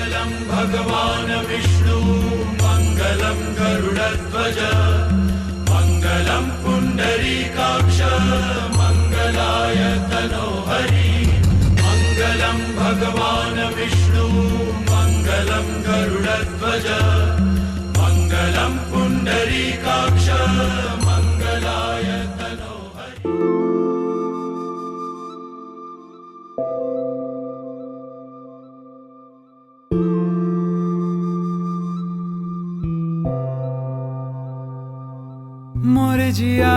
भगवान् विष्णु मङ्गलं गरुडध्वज मङ्गलं पुण्डरीकाक्ष मङ्गलाय तनोहरि मङ्गलं भगवान् विष्णु मङ्गलं गरुडध्वज मङ्गलं पुण्डरीकाक्ष मङ्गलाय तनोहरि। मोर जिया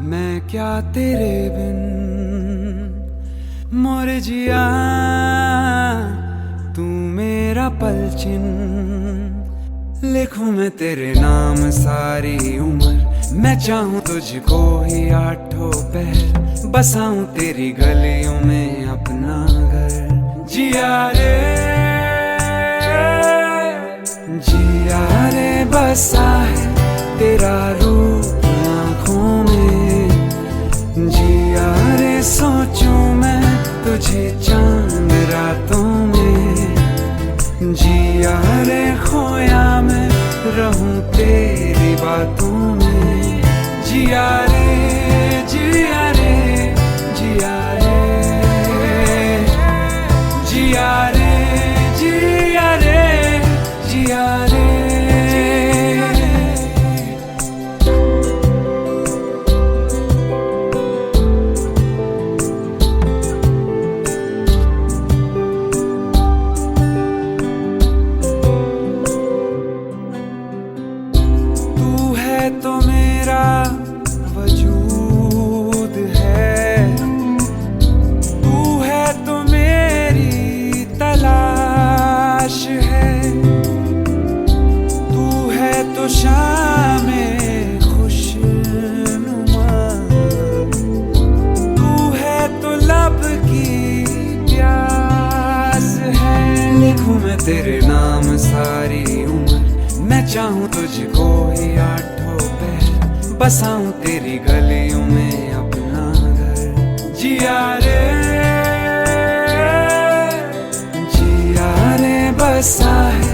मैं क्या तेरे बिन, मोर जिया तू मेरा पलचिन। लिखूं मैं तेरे नाम सारी उम्र, मैं चाहूं तुझको ही आठों पहर, बसाऊं तेरी गलियों में अपना घर। जिया रे बसा है तेरा रूप आँखों में। जिया रे सोचूं मैं तुझे चांद रातों में। जिया रे खोया मैं रहूं तेरी बातों में। जिया रे जिया रे जिया रे जिया रे जिया रे जिया रे। तो मेरा वजूद है, तू है तो मेरी तलाश है। तू है तो शामे खुशनुमा, तू है तो लब की प्यास है। लिखूं मैं तेरे नाम सारी उम्र, मैं चाहूं तुझको ही आठों पहर, बसाऊं तेरी गलियों में अपना घर। जिया रे बसा है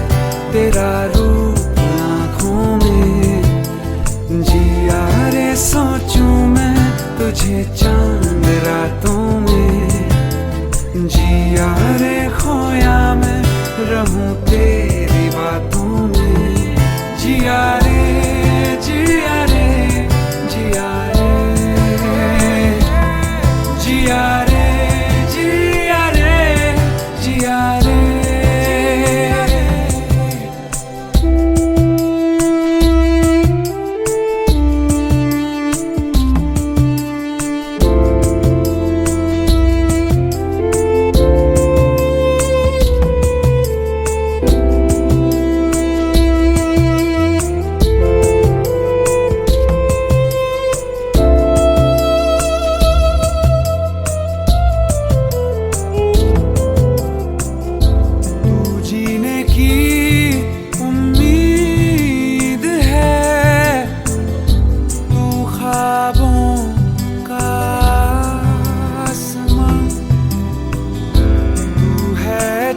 तेरा रूप आँखों में। जिया रे सोचूं मैं तुझे चांद रातों में। जिया रे खोया मैं रहूं तेरी बातों में। जिया रे जिया रे जिया रे जिया रे जिया रे जिया रे।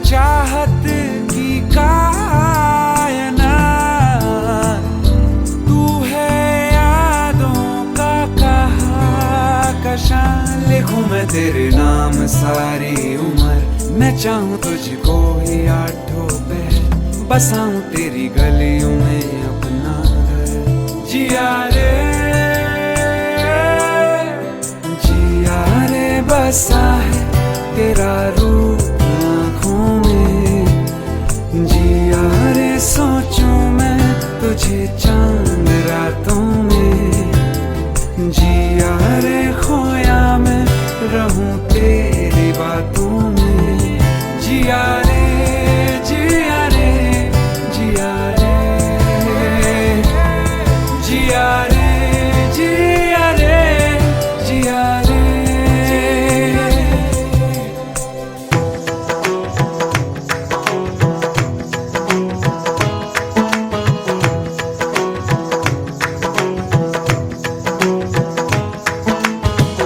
चाहत की कायनात, तू है यादों का कहाकशां। लिखूं मैं तेरे नाम सारी उम्र, मैं चाहूं तुझको ही आठों पहर, बसाऊं तेरी गलियों में अपना घर। जिया रे बसा है तेरा रूप आँखों में। जिया रे सोचूं मैं तुझे चांद रातों में। जिया रे खोया मैं रहूं तेरी बातों में। जिया रे जिया रे जिया रे जिया रे जिया रे जिया रे।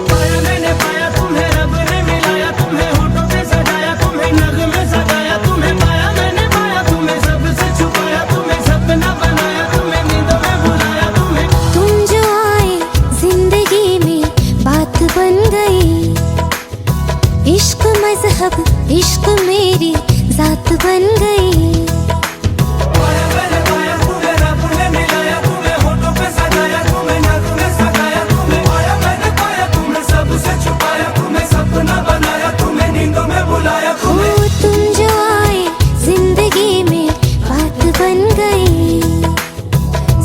पाया मैंने पाया तुम्हें, रब ने मिलाया तुम्हें, होठों पे सजाया तुम्हें, नग में सजाया। इश्क मजहब इश्क मेरी जात बन गई। पाया मैंने पाया तुम्हें, रब ने मिलाया तुम्हें, होठों पे सजाया तुम्हें, नाक में सगाया तुम्हें। पाया मैंने पाया तुम्हें, सबसे छुपाया तुम्हें, सपना बनाया तुम्हें, नींदों में बुलाया हो तुम्हें। तुम जो आए जिंदगी में बात बन गई।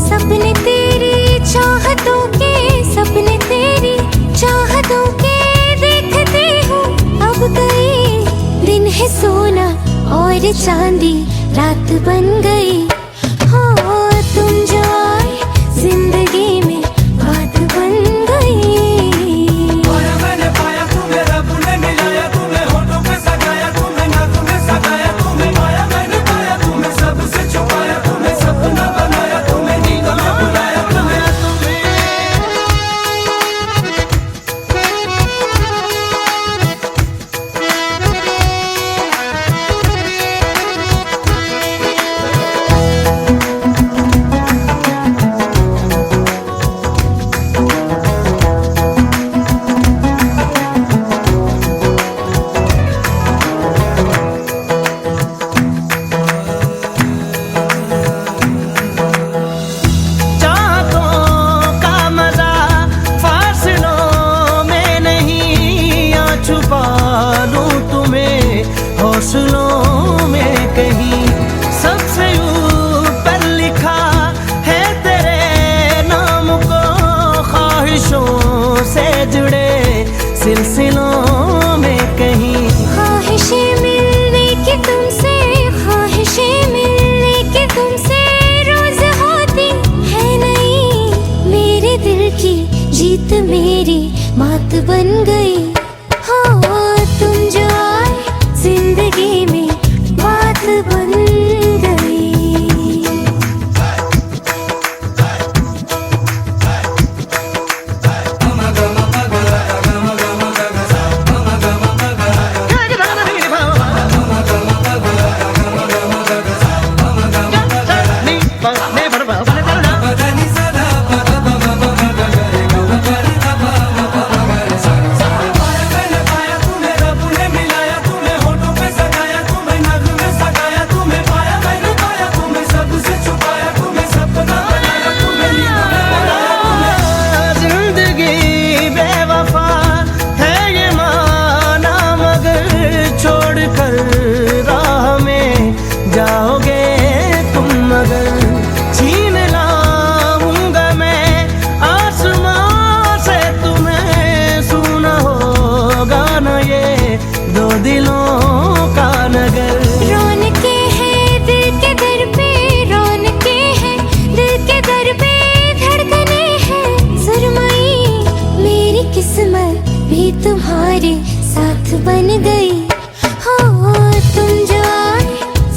सपने तेरी चाहतों के, सपने तेरी चाहतों के देखती हूँ अब गई। दिन है सोना और चांदी रात बन गई। हो तुम जो आए जिंदगी में बात बन गई। पाया मैंने पाया तुम्हें, रब ने मिलाया तुम्हें, होठों पे सगाया तुम्हें, नाक में सगाया तुम्हें। पाया मैंने पाया तुम्हें, सबसे छुपाया तुम्हें, सपना बनाया तुम्हें, नींदों में बुलाया तुम्हें। चाहतों का मजा फासलों में नहीं, या छुपा लूं तुम्हें हौसलों में कहीं। सबसे ऊपर लिखा है तेरे नाम को, ख्वाहिशों से जुड़े सिलसिलों में कहीं। ख्वाहिशें मिलने की तुमसे, ख्वाहिशें मिलने की तुमसे रोज होती है नहीं। मेरे दिल की जीत मेरी मात बन गई। हो तुम जो आए जिंदगी में बात बन गई। पाया मैंने पाया तुम्हें, रब ने मिलाया तुम्हें, होठों पे सगाया तुम्हें, नाक में सगाया तुम्हें। पाया मैंने पाया तुम्हें, सबसे छुपाया तुम्हें, सपना बनाया तुम्हें, नींदों में बुलाया तुम्हें। जिंदगी बेवफा है ये माना, मगर छोड़ कर राह में जाओगे तुम मगर। छीन लाऊंगा मैं आसमां से तुम्हें, सुना होगा ना ये दो दिलों का नगर। रौनके हैं दिल के दर पे, रौनके हैं दिल के दर पे, धड़कने हैं सुरमई। मेरी किस्मत भी तुम्हारे साथ बन गई। हो तुम जो आए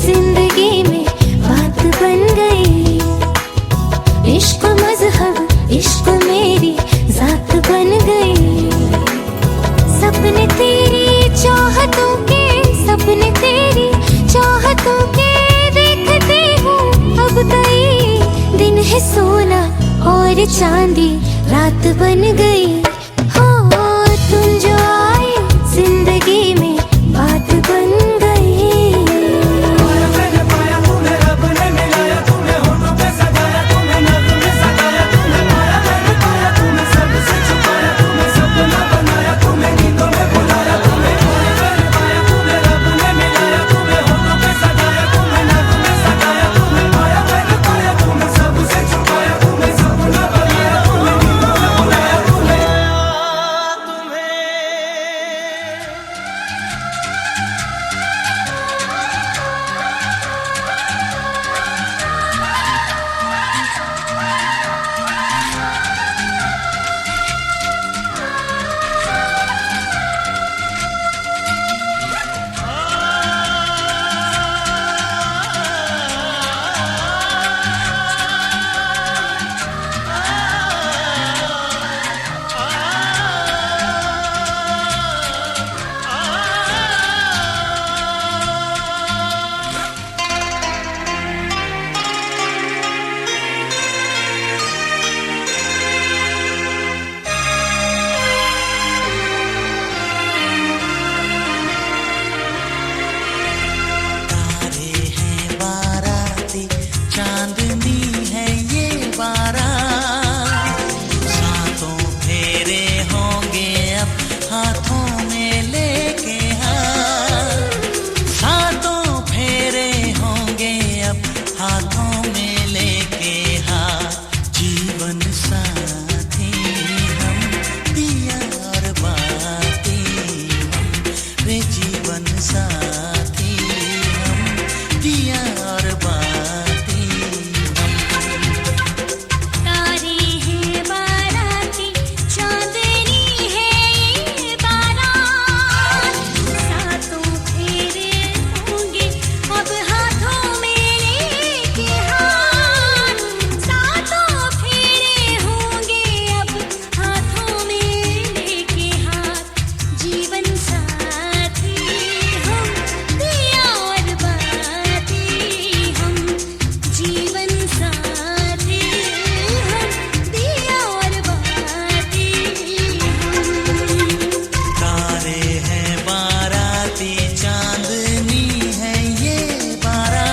जिंदगी में बात बन गई। इश्क मजहब इश्क मेरी जात बन गई। सपने तेरी चाहतों के, सपने तेरी चाहतों के देखती हूँ अब गई। दिन है सोना और चांदी रात बन गई। हो तुम जो आए जिंदगी में बात बन गई। पाया मैंने पाया तुम्हें, रब ने मिलाया तुम्हें, होठों पे सगाया तुम्हें, नाक में सगाया तुम्हें। पाया मैंने पाया तुम्हें, सबसे छुपाया तुम्हें, सपना बनाया तुम्हें, नींदों में बुलाया तुम्हें। पाया मैंने पाया तुम्हें, रब ने मिलाया तुम्हें, होठों पे सगाया तुम्हें, नाक में सगाया तुम्हें। पाया मैंने पाया तुम्हें, सबसे छुपाया तुम्हें, सपना बनाया तुम्हें, नींदों में बुलाया तुम्हें। जीवन साथी हम, दिया और बाती तारे हैं बाराती चांदनी है ये बारात सातों फेरे होंगे अब हाथों में लेके हाथ सातों फेरे होंगे अब हाथों में लेके हाथ जीवन साथी हम दिया और बाती हम जीवन साथी हम दिया और बाती हम तारे हैं बाराती चांदनी है ये बारात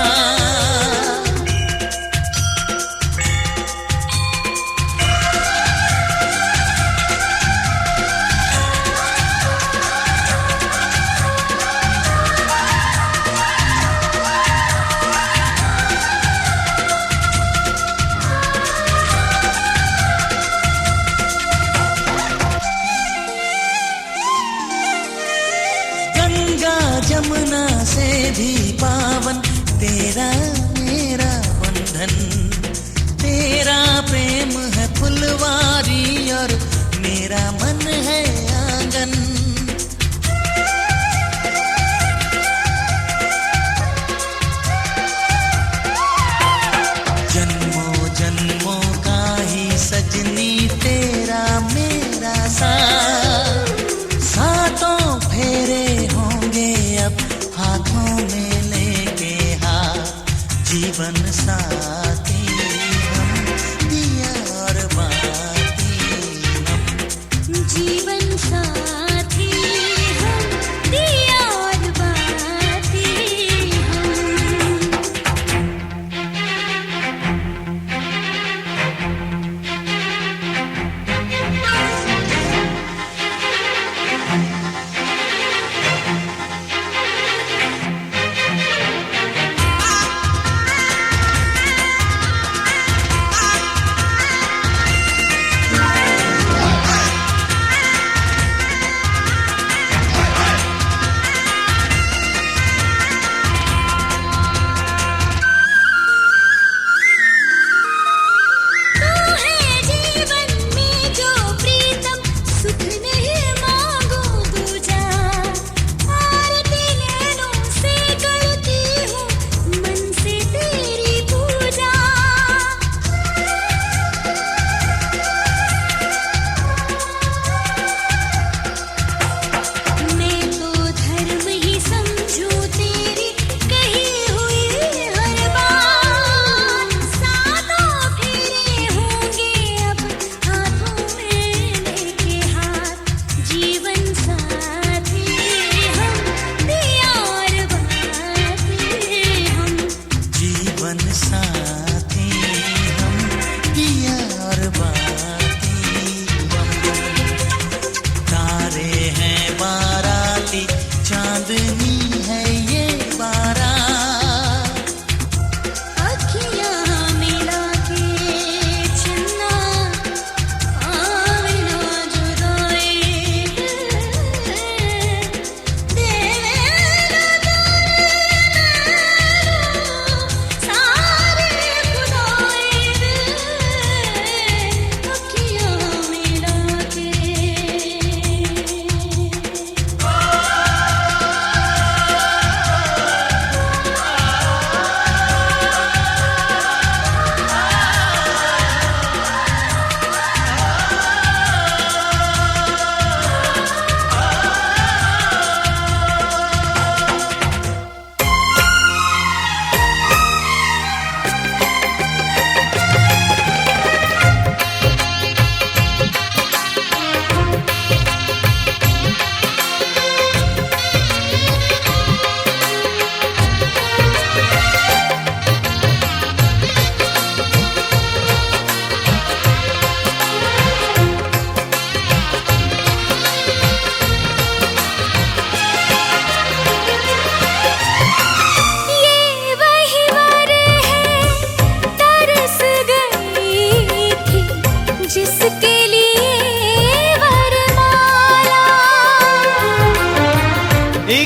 गंगा जमुना से भी पावन तेरा मेरा बंधन तेरा प्रेम है फुलवारी और मेरा मन है आंगन जन्मों जन्मों का ही सजनी तेरा मेरा साथ सातों फेरे होंगे अब हाथों में लेके हाथ जीवन साथी हम दिया और बाती हम जीवन साथी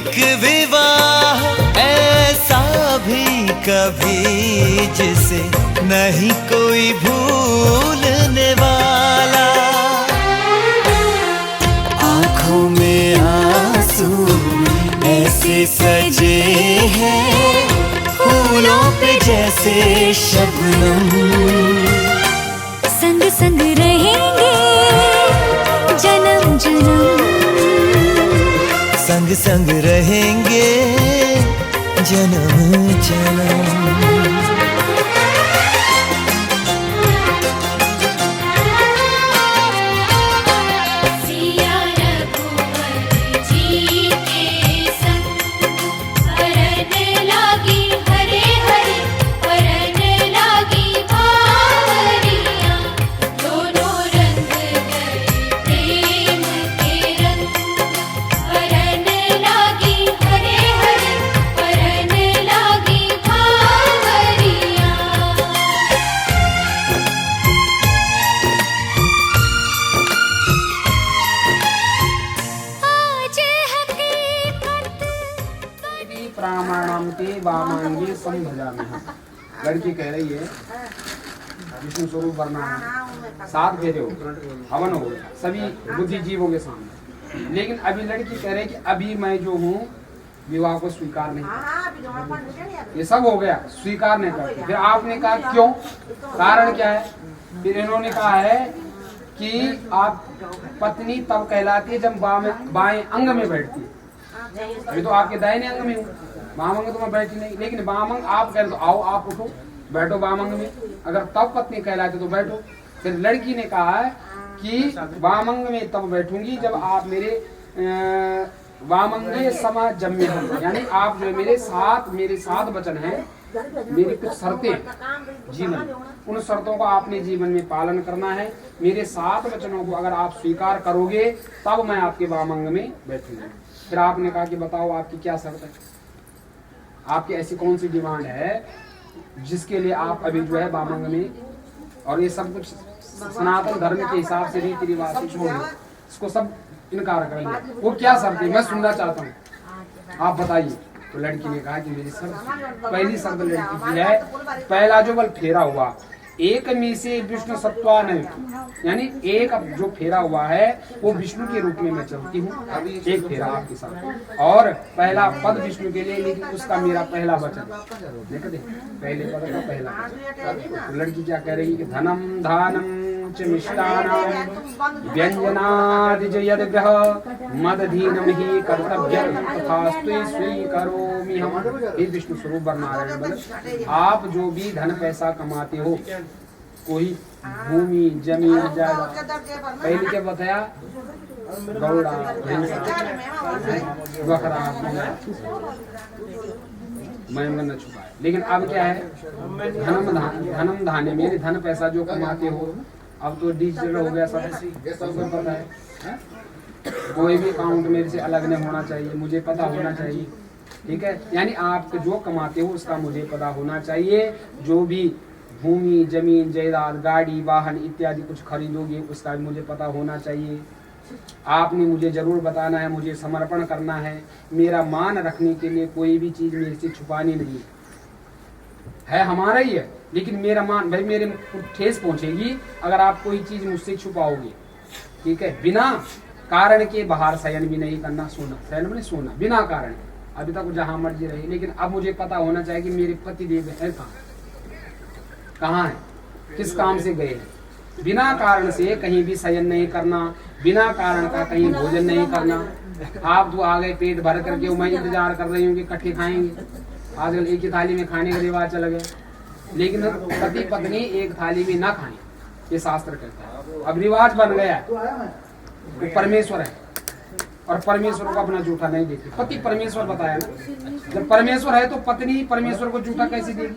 एक विवाह ऐसा भी कभी जिसे नहीं कोई भूलने वाला। आंखों में आंसू ऐसे सजे हैं फूलों पे जैसे शबनम। संग संग रहेंगे जन्म जन्म, संग संग रहेंगे जन्म जन्म। सिया रघुवर जी के संग हरन लागी हरे हरे, हरन लागी बावरियां। दोनों रंग गए प्रेम के रंग, हरन लागी हरे हरे, हरन लागी बावरियां। आज हकीकत प्राणाम के वामांगे संभजामि। लड़की कह रही है विष्णु स्वरूप बनना है, 7 फेरे हो, हवन हो, सभी बुद्धिजीवों के सामने। लेकिन अभी लड़की कह रही है कि अभी मैं जो हूँ विवाह को स्वीकार नहीं करती। ये सब हो गया, स्वीकार नहीं करती। फिर आपने कहा क्यों, कारण क्या है? फिर इन्होंने कहा है कि आप पत्नी तब कहलाती है जब बाएं अंग में बैठती है। अभी तो आपके दाहिने अंग में हूँ, वाम अंग तो मैं बैठी नहीं। लेकिन वाम अंग आप कह तो आओ, आप उठो, बैठो वाम अंग में। अगर तब पत्नी कहलाती तो बैठो। फिर लड़की ने कहा है कि वाम अंग में तब बैठूंगी जब आप मेरे वामंगे समा जम्मे हो, यानी आप जो है मेरे साथ वचन है, मेरी कुछ शर्तें हैं जीवन, उन शर्तों का आपने जीवन में पालन करना है। मेरे 7 वचनों को अगर आप स्वीकार करोगे तब मैं आपके वामंग में बैठूंगा। फिर आपने कहा कि बताओ आपकी क्या शर्त है, आपकी ऐसी कौन सी डिमांड है जिसके लिए आप अभी जो है वामंग में, और ये सब कुछ सनातन धर्म के हिसाब से रीति रिवाज से छोड़ दो, इसको सब इनकार कर लिया। वो क्या शर्त है मैं सुनना चाहता हूँ, आप बताइए। तो लड़की ने कहा कि मेरी शर्त, पहली शर्त लड़की की है, पहला जो बल फेरा हुआ एक में से विष्णु सत्वान, यानी एक जो फेरा हुआ है वो विष्णु के रूप में मैं चलती हूँ, एक फेरा आपके साथ। और पहला पद विष्णु के लिए, लेकिन उसका मेरा पहला वचन, देख दे पहले पद का पहला वचन। लड़की क्या कह रही है कि धनम धानम च मिष्टानां व्यंजनादिज यद्ग्रह मदधीनम ही कर्तव्यं तथास्तु स्वीकरोमि हम। हे विष्णु स्वरूप बरनारायण, आप जो भी धन पैसा कमाते हो, कोई भूमि जमीन जायदाद, पहले क्या बताया, गौड़ा बकरा मैं न छुपाए। लेकिन अब क्या है, धनम धान्य, मेरे धन पैसा जो कमाते हो, अब तो डिजिटल हो गया सबको पता है। कोई भी अकाउंट मेरे से अलग नहीं होना चाहिए, मुझे पता होना चाहिए, ठीक है। यानी आप जो कमाते हो उसका मुझे पता होना चाहिए। जो भी भूमि जमीन जायदाद गाड़ी वाहन इत्यादि कुछ खरीदोगे उसका भी मुझे पता होना चाहिए। आपने मुझे जरूर बताना है, मुझे समर्पण करना है। मेरा मान रखने के लिए कोई भी चीज मेरे से छुपानी नहीं है, हमारा ही है, लेकिन मेरा मान भाई मेरे ठेस पहुंचेगी अगर आप कोई चीज मुझसे छुपाओगे, ठीक है। बिना कारण के बाहर शयन भी नहीं करना, सोना शयन में सोना बिना कारण, अभी तक जहां मर्जी रही, लेकिन अब मुझे पता होना चाहिए कि मेरे पति देव है कहाँ है, किस काम से गए हैं। बिना कारण से कहीं भी शयन नहीं करना, बिना कारण का कहीं भोजन नहीं करना। आप तो आ गए पेट भर करके, मैं इंतजार कर रही हूँ कि इकट्ठे खाएंगे। आजकल एक ही थाली में खाने का रिवाज चला गया, लेकिन पति पत्नी एक थाली में ना खाएं, ये शास्त्र कहता है। अब रिवाज बन गया है, वो परमेश्वर है और परमेश्वर को अपना जूठा नहीं देती। पति परमेश्वर बताया ना, जब परमेश्वर है तो पत्नी परमेश्वर को जूठा कैसे देगी,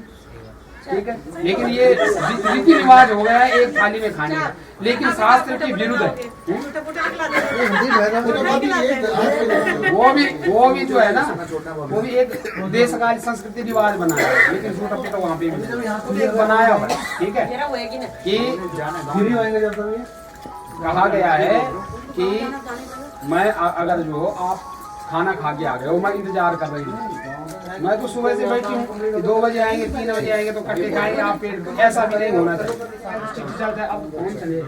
ठीक है। लेकिन ये रीति रिवाज हो गया है एक थाली में खाने का, लेकिन शास्त्र के विरुद्ध है। वो भी जो है ना, वो भी एक देशकाल संस्कृति रिवाज बना है, लेकिन छोटा छोटा वहाँ पे भी बनाया हुआ है, ठीक है। कि कहा गया है कि मैं अगर जो आप खाना खा के आ गए और मैं इंतजार कर रही हूँ। मैं तो सुबह से बैठी हूँ, 2 बजे आएंगे 3 बजे आएंगे तो कट्टे खाएंगे। आप पेट ऐसा भी नहीं होना चाहिए। अब कौन चले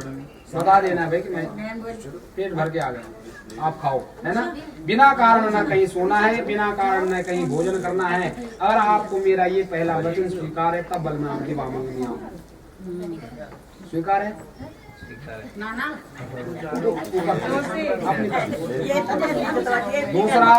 बता देना भाई कि मैं पेट भर के आ गया, आप खाओ, है ना। बिना कारण न कहीं सोना है, बिना कारण न कहीं भोजन करना है। अगर आपको मेरा ये पहला वचन स्वीकार है तब बल मैं आपके वामन में आऊँ। स्वीकार है? दूसरा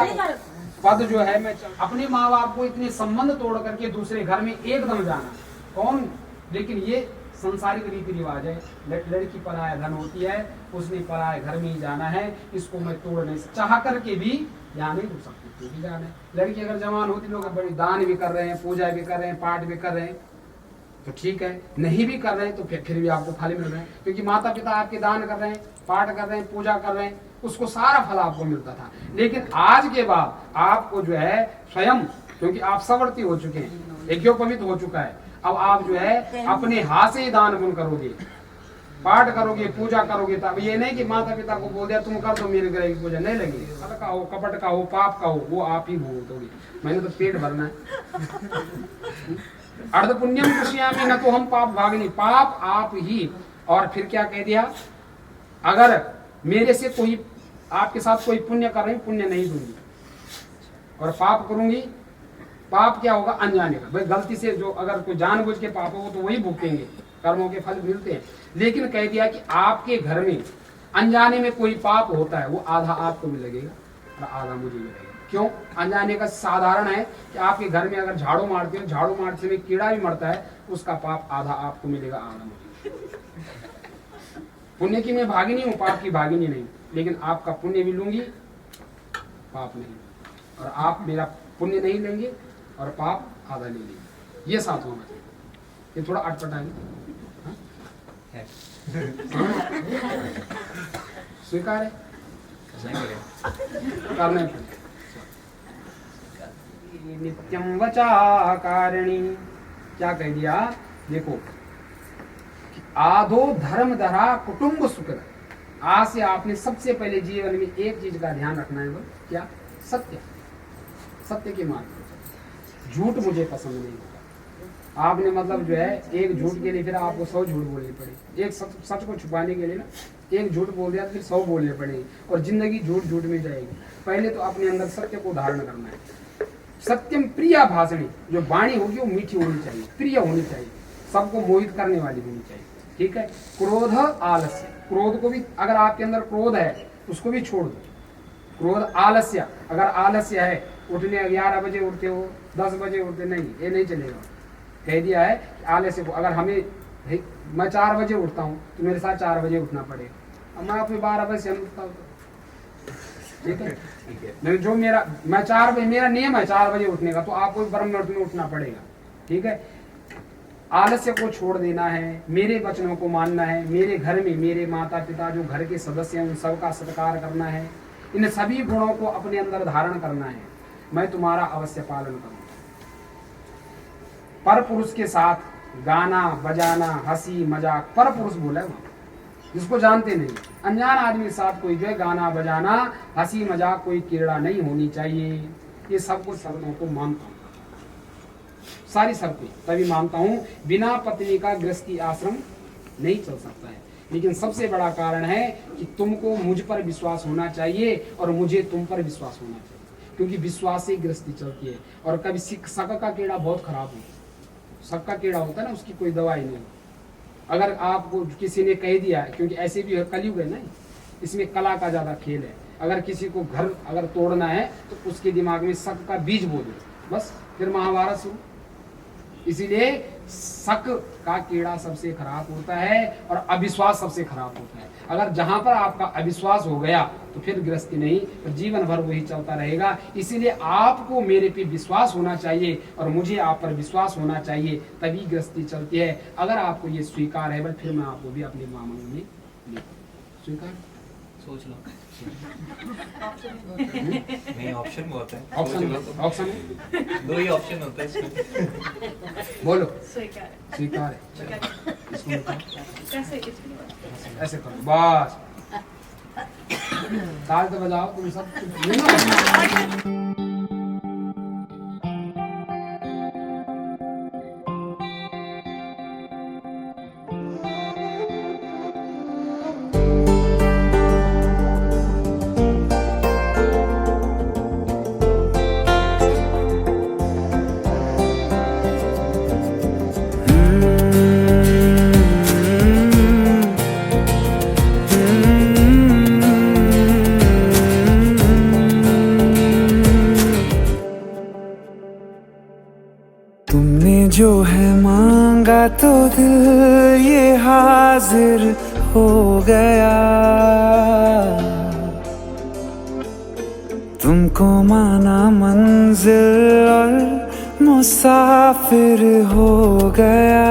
पद जो है, मैं अपने माँ बाप को इतने संबंध तोड़ करके दूसरे घर में एकदम जाना कौन, लेकिन ये संसारिक रीति रिवाज है। लड़की पराया धन होती है, उसने पराए घर में ही जाना है। इसको मैं तोड़ नहीं, चाह करके भी यहाँ नहीं रुक सकती, तो भी जाना है। लड़की अगर जवान होती, लोग बड़ी दान भी कर रहे हैं, पूजा भी कर रहे हैं, पाठ भी कर रहे हैं, तो ठीक है। नहीं भी कर रहे हैं तो फिर भी आपको फल मिल रहे हैं, क्योंकि माता पिता आपके दान कर रहे हैं, पाठ कर रहे हैं, पूजा कर रहे हैं, उसको सारा फल आपको मिलता था। लेकिन आज के बाद आपको जो है स्वयं, क्योंकि आप सवर्ती हो चुके हैं, यज्ञोपवीत हो चुका है, अब आप जो है अपने हाथ से दान पुण्य करोगे, पाठ करोगे, पूजा करोगे। तब ये नहीं कि माता पिता को बोल दिया तुम कर दो मेरे ग्रह की पूजा, नहीं लगी। सत का हो, कपट का हो, पाप का हो, वो आप ही भोगोगे। मैंने तो पेट भरना है। अर्ध पुण्यम कृष्यामि न तो हम पाप भागिनी, पाप आप ही। और फिर क्या कह दिया, अगर मेरे से कोई आपके साथ कोई पुण्य कर रहे, पुण्य नहीं दूंगी, और पाप करूंगी, पाप क्या होगा, अनजाने का। भाई गलती से जो अगर कोई जानबूझ के पाप हो तो वही भुगतेंगे, कर्मों के फल मिलते हैं। लेकिन कह दिया कि आपके घर में अनजाने में कोई पाप होता है, वो आधा आपको भी लगेगा और आधा मुझे भी लगेगा। क्यों? अनजाने का साधारण है कि आपके घर में अगर झाड़ू मारते हो, झाड़ू मारते में कीड़ा भी मरता है, उसका पाप आधा आपको मिलेगा, आधा मुझे। पुण्य की मैं भागिनी हूँ, पाप की भागिनी नहीं। लेकिन आपका पुण्य भी लूंगी, पाप नहीं, और आप मेरा पुण्य नहीं लेंगे और पाप आधा ले लेंगे। ये साथ होना चाहिए। ये थोड़ा अटपटा है, स्वीकार है, करना है। नित्यम वचा कारिणी, क्या कह दिया, देखो, आधो धर्म धरा कुटुंब सुख। आज से आपने सबसे पहले जीवन में एक चीज का ध्यान रखना है, वो क्या, सत्य। सत्य के मार्ग पर, झूठ मुझे पसंद नहीं होता। आपने मतलब जो है एक झूठ के लिए फिर आपको 100 झूठ बोलने पड़े। एक सच को छुपाने के लिए ना एक झूठ बोल दिया तो फिर 100 बोलने पड़ेंगे, और जिंदगी झूठ झूठ में जाएगी। पहले तो अपने अंदर सत्य को धारण करना है। सत्यम प्रिया भाषणी, जो वाणी होगी वो मीठी होनी चाहिए, प्रिय होनी चाहिए, सबको मोहित करने वाली होनी चाहिए। ठीक है। क्रोध आलस्य, क्रोध को भी, अगर आपके अंदर क्रोध है उसको भी छोड़ दो। क्रोध आलस्य, अगर आलस्य है, उठने 11 बजे उठते हो, 10 बजे उठते, नहीं, ये नहीं चलेगा। कह दिया है कि आलस्य को, अगर हमें, मैं 4 बजे उठता हूँ तो मेरे साथ 4 बजे उठना पड़ेगा। अब मैं अपने 12 बजे से उठता हूँ, ठीक है, लेकिन जो मैं 4 बजे, मेरा नियम है 4 बजे उठने का, तो आपको ब्रह्म मुहूर्त में उठना पड़ेगा। ठीक है। आलस्य को छोड़ देना है, मेरे वचनों को मानना है, मेरे घर में मेरे माता पिता जो घर के सदस्य हैं उन सबका सत्कार करना है, इन सभी गुणों को अपने अंदर धारण करना है। मैं तुम्हारा अवश्य पालन करूंगा। पर पुरुष के साथ गाना बजाना, हंसी मजाक, पर पुरुष बोला है जिसको जानते नहीं, अनजान आदमी के साथ कोई जो है गाना बजाना, हंसी मजाक, कोई कीड़ा नहीं होनी चाहिए। ये सब कुछ शर्तों को मानता हूँ, सारी शर्तें तभी मानता हूँ। बिना पत्नी का गृहस्थी आश्रम नहीं चल सकता है। लेकिन सबसे बड़ा कारण है कि तुमको मुझ पर विश्वास होना चाहिए और मुझे तुम पर विश्वास होना चाहिए, क्योंकि विश्वास से गृहस्थी चलती है। और कभी शक का कीड़ा बहुत खराब होता है, शक का कीड़ा होता है ना, उसकी कोई दवाई नहीं। अगर आपको किसी ने कह दिया, क्योंकि ऐसे भी कलयुग है ना, इसमें कला का ज्यादा खेल है। अगर किसी को घर अगर तोड़ना है तो उसके दिमाग में शक का बीज बो दो, बस फिर महाभारत शुरू। इसीलिए शक का कीड़ा सबसे खराब होता है और अविश्वास सबसे खराब होता है। अगर जहां पर आपका अविश्वास हो गया तो फिर गृहस्थी नहीं, तो जीवन भर वही चलता रहेगा। इसीलिए आपको मेरे पे विश्वास होना चाहिए और मुझे आप पर विश्वास होना चाहिए, तभी गृहस्थी चलती है। अगर आपको ये स्वीकार है, फिर मैं आपको भी अपने मामले में स्वीकार, सोच लो। नहीं, ऑप्शन बहुत है। ऑप्शन 2 ही ऑप्शन होता है इसमें। बोलो। स्वीकार स्वीकार है। इसको बताओ। कैसे? ऐसे करो बस। ताल तो बजाओ तुम सब कुछ। तुमने जो है मांगा तो दिल ये हाजिर हो गया, तुमको माना मंजिल और मुसाफिर हो गया।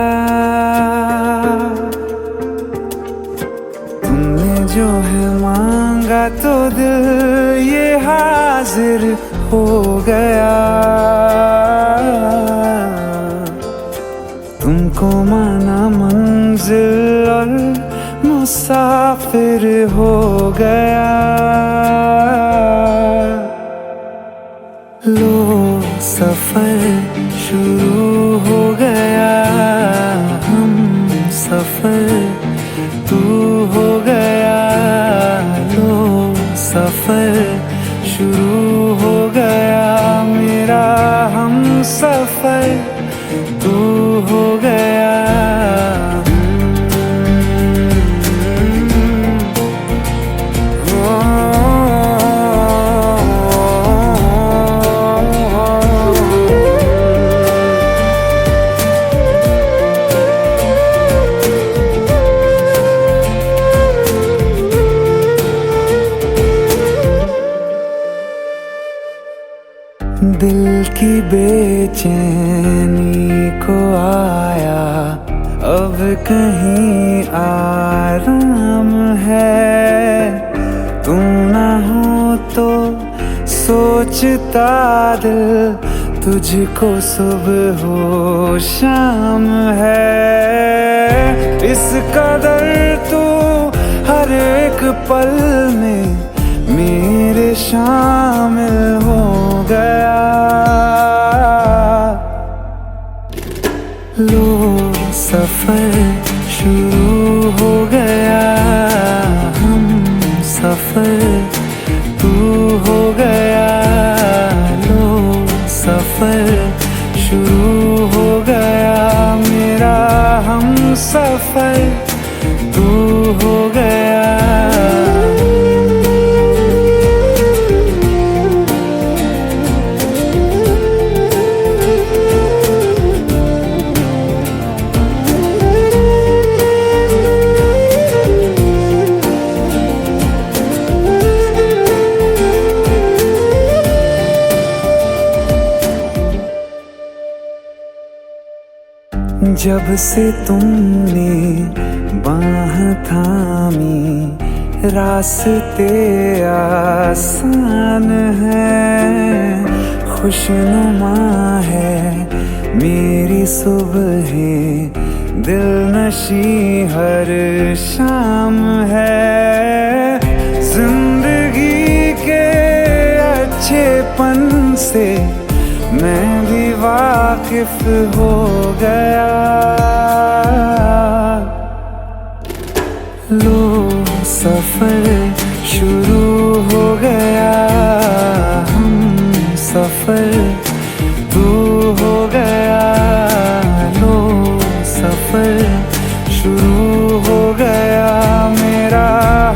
तुमने जो है मांगा तो दिल ये हाजिर हो गया, तुमको माना मंजिल और मुसाफिर हो गया। लो सफर शुरू हो गया, हम सफर तू हो गया। लो सफर शुरू हो गया, मेरा हम सफर तू हो गया। दिल की बेचैनी को आया अब कहीं आराम है। तू ना हो तो सोचता दिल तुझको सुबह हो शाम है। इस कदर तू हर एक पल में मेरे शामिल हो गया। लो सफर शुरू हो गया, हम सफर तू हो गया। लो सफर शुरू हो गया, मेरा हम सफर तू हो गया। जब से तुमने बाह थामी रास्ते आसान है। खुशनुमा है मेरी सुबहें, दिल नशी हर शाम है। जिंदगी के अच्छेपन से मैं भी वाकिफ हो गया। लो सफर शुरू हो गया, हम सफर तू हो गया। लो सफर शुरू हो गया, मेरा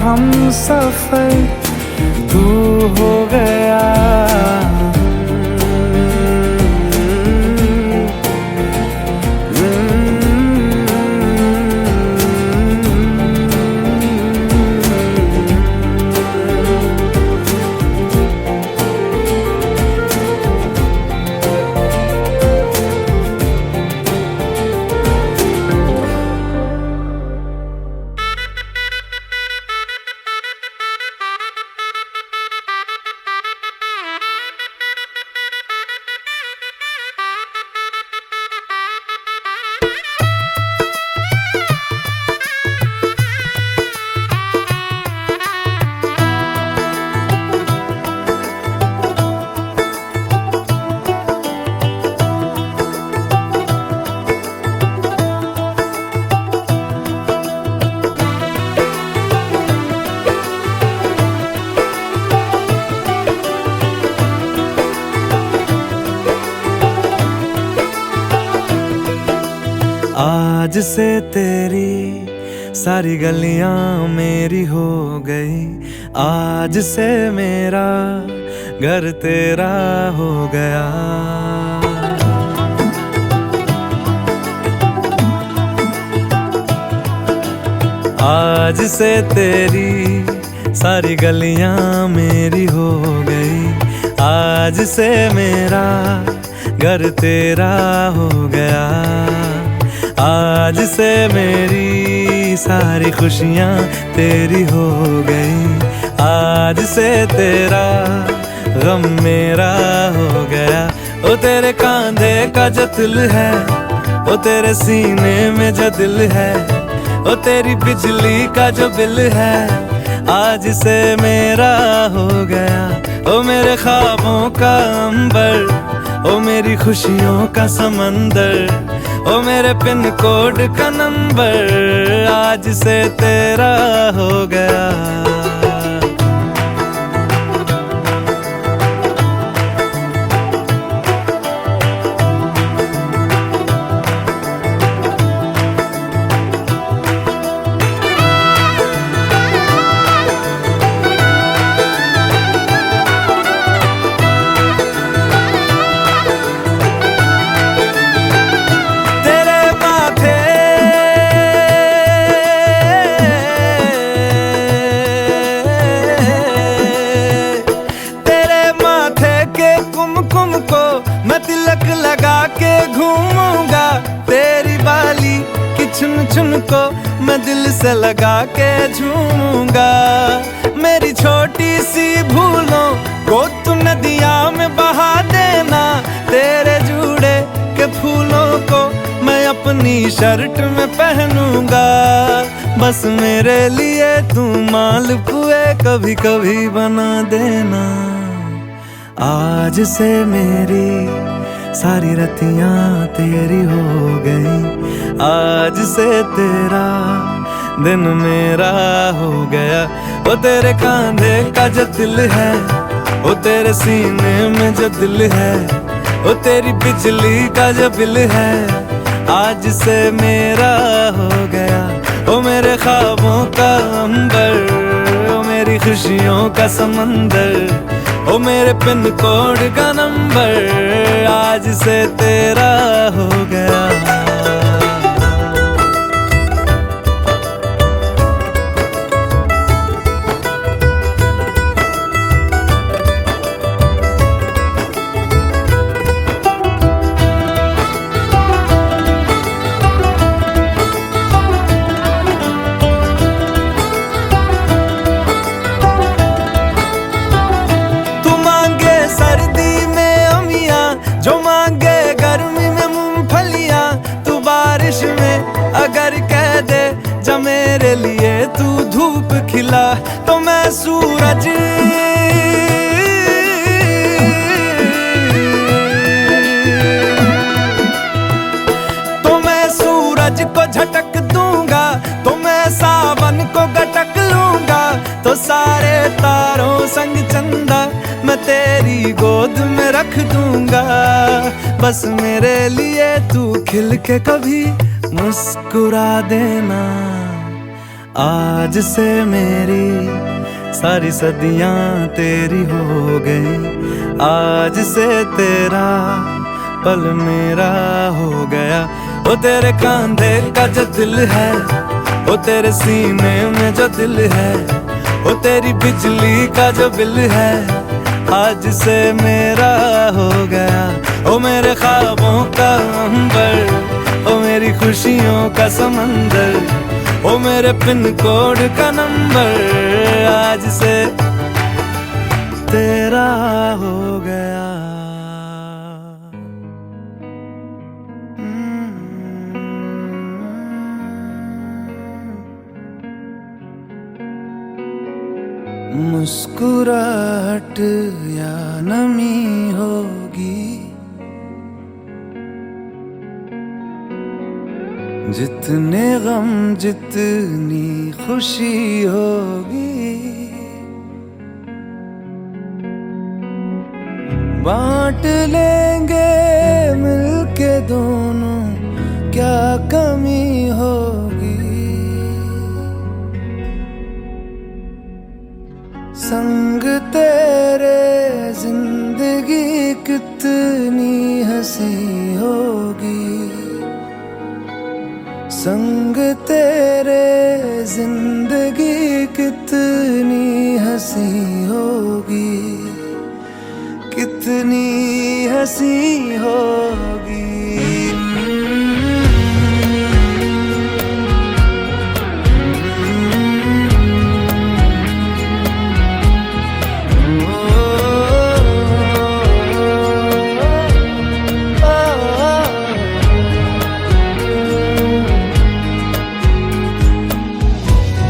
हम सफर तू हो गया। आज से तेरी सारी गलियां मेरी हो गई, आज से मेरा घर तेरा हो गया। आज से तेरी सारी गलियां मेरी हो गई, आज से मेरा घर तेरा हो गया। आज से मेरी सारी खुशियां तेरी हो गई, आज से तेरा गम मेरा हो गया। ओ तेरे कांधे का जो दिल है, ओ तेरे सीने में जो दिल है, ओ तेरी बिजली का जो बिल है, आज से मेरा हो गया। ओ मेरे ख्वाबों का अंबर, ओ मेरी खुशियों का समंदर, ओ मेरे पिन कोड का नंबर, आज से तेरा हो गया। तिलक लगा के घूमूंगा, तेरी बाली की चुन चुन को मैं दिल से लगा के झूमूंगा। मेरी छोटी सी भूलों को तू नदिया में बहा देना, तेरे जूड़े के फूलों को मैं अपनी शर्ट में पहनूंगा। बस मेरे लिए तू मालपुए कभी कभी बना देना। आज से मेरी सारी रतियां तेरी हो गई, आज से तेरा दिन मेरा हो गया। वो तेरे कांधे का जो दिल है, वो तेरे सीने में जो दिल है, वो तेरी बिजली का जो बिल है, आज से मेरा हो गया। वो मेरे ख्वाबों का अंबर, वो मेरी खुशियों का समंदर, ओ मेरे पिन कोड का नंबर, आज से तेरा हो गया। जो मांगे गर्मी में मूंगफलियां, तू बारिश में अगर कह दे जा मेरे लिए तू धूप खिला, तो मैं सूरज को झटक दूंगा, तो मैं सावन को गटक लूंगा। तो सारे तारों संग चंदा मैं तेरी गोद में रख दूंगा। बस मेरे लिए तू खिल के कभी मुस्कुरा देना। आज से मेरी सारी सदियां तेरी हो गई, आज से तेरा पल मेरा हो गया। वो तेरे कांधे का जो दिल है, वो तेरे सीने में जो दिल है, वो तेरी बिजली का जो बिल है, आज से मेरा हो गया। ओ मेरे ख्वाबों का अंबर, ओ मेरी खुशियों का समंदर, ओ मेरे पिन कोड का नंबर, आज से तेरा हो गया। मुस्कुराहट या नमी होगी, जितने गम जितनी खुशी होगी, बांट लेंगे मिलके दोनों, क्या कमी कितनी हंसी होगी, संग तेरे जिंदगी कितनी हंसी होगी, कितनी हंसी होगी।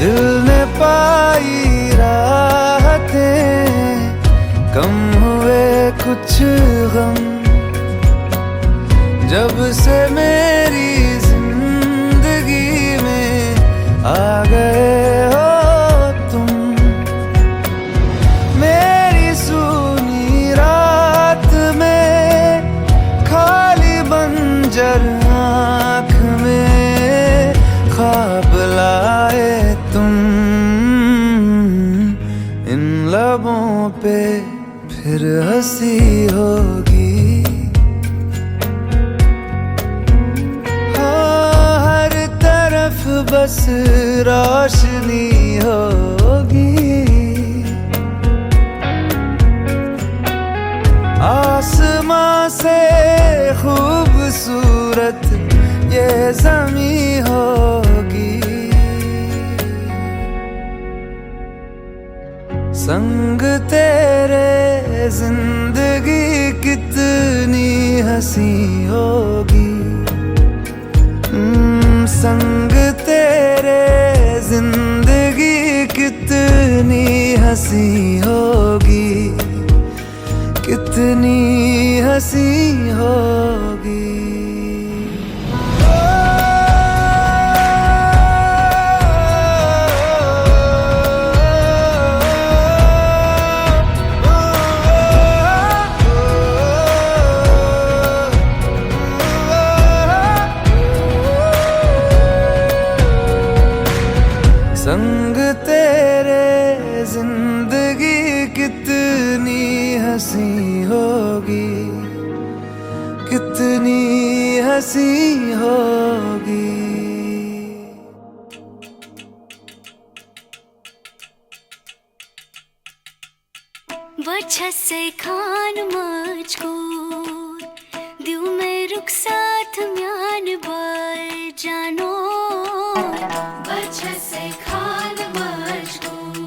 दिल ने पाई राहतें, कम हुए कुछ गम, जब से मेरी जिंदगी में आ गए हो तुम। मेरी सूनी रात में खाली बंजर आँख में ख्वाब लाए तुम। इन लबों पे फिर हंसी होगी, हाँ हर तरफ बस रोशनी होगी। आसमां से खूबसूरत ये ज़मीं होगी, संग तेरे जिंदगी कितनी हंसी होगी, संग तेरे जिंदगी कितनी हंसी होगी, कितनी हंसी होगी। संग तेरे जिंदगी कितनी हंसी होगी, कितनी हंसी होगी। वजह से खान मजकूर दिल में रुक साथ म्यान बार जानो। वजह से खान मजकूर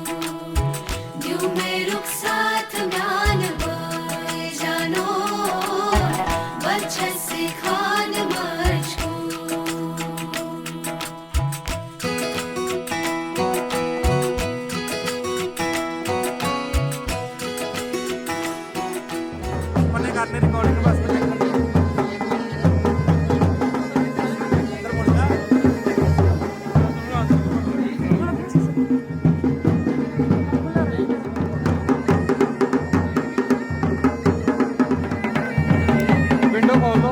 दिल में रुक साथ म्यान बार जानो। वजह से खान विंडो खोल दो।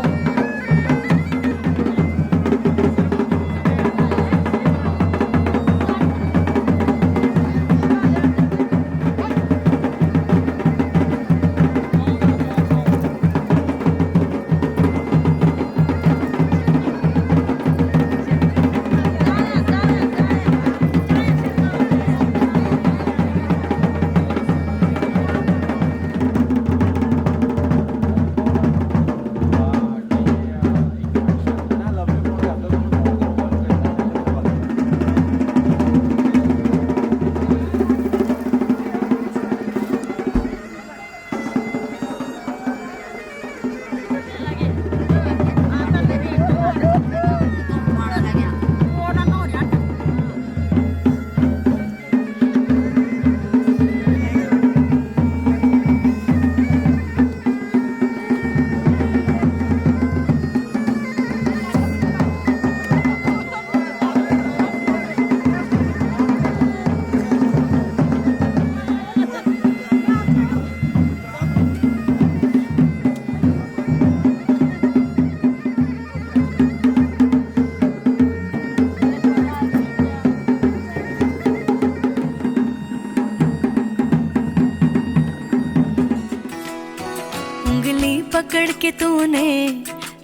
पकड़ के तूने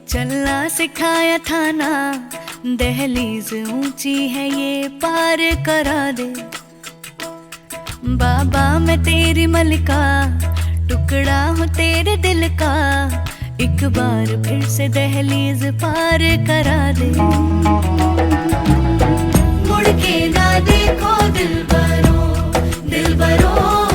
चलना सिखाया था ना, दहलीज ऊंची है ये पार करा दे। बाबा मैं तेरी मलिका, टुकड़ा हूँ तेरे दिल का, एक बार फिर से दहलीज पार करा दे। मुड़ के ना देखो दिल बरो, दिल बरो।